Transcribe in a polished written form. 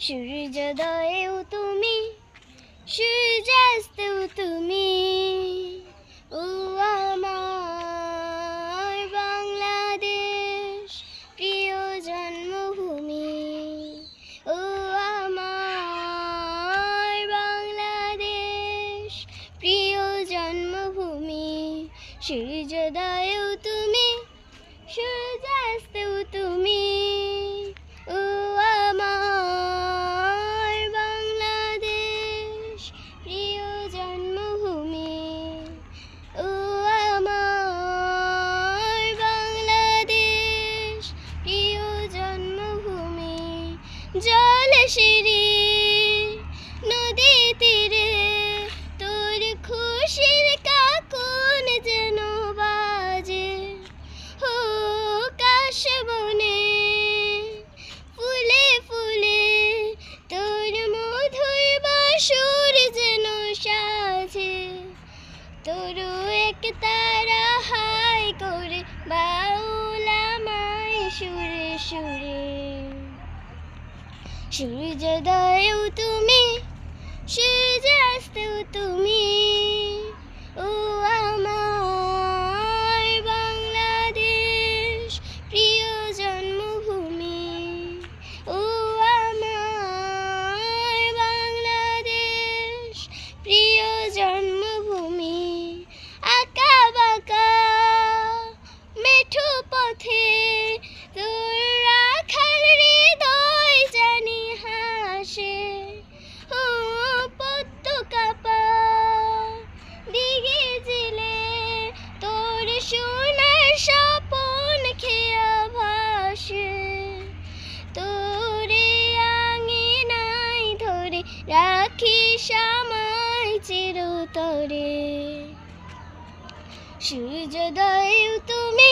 সূর্যোদয়েও তুমি, সূর্যাস্তেও তুমি, ও আমার বাংলাদেশ প্রিয় জন্মভূমি। ও আমার বাংলাদেশ প্রিয় জন্মভূমি। সূর্যোদয়েও তুমি, সূর্যাস্তেও তুমি, ও আমার বাংলাদেশ প্রিয় জন্মভূমি। ও আমার বাংলাদেশ প্রিয় জন্মভূমি। জলে শিরি নদী তীরে তোর খুশির কাকন যেন বাজে। ও কাশ বনে ফুলে ফুলে তোর মধুর বাঁশুর যেন সাজে। তোর এক তারা হাই করে বাউল আমায় সুরে সুরে। সূর্যোদয়েও তুমি, সূর্যাস্তেও তুমি, ও আমার বাংলাদেশ প্রিয় জন্মভূমি। ও আমার বাংলাদেশ প্রিয় জন্মভূমি। আঁকা বাঁকা মেঠো পথে তোর রাখাল হৃদয় জানি হাসে। ও পদ্ম কাপা দিঘি জিলে তোর সোনার স্বপন খেয়া ভাসে। তোরে আঙিনায় ধরে রাখিস আমায় চিরতরে। সূর্যোদয়েও তুমি,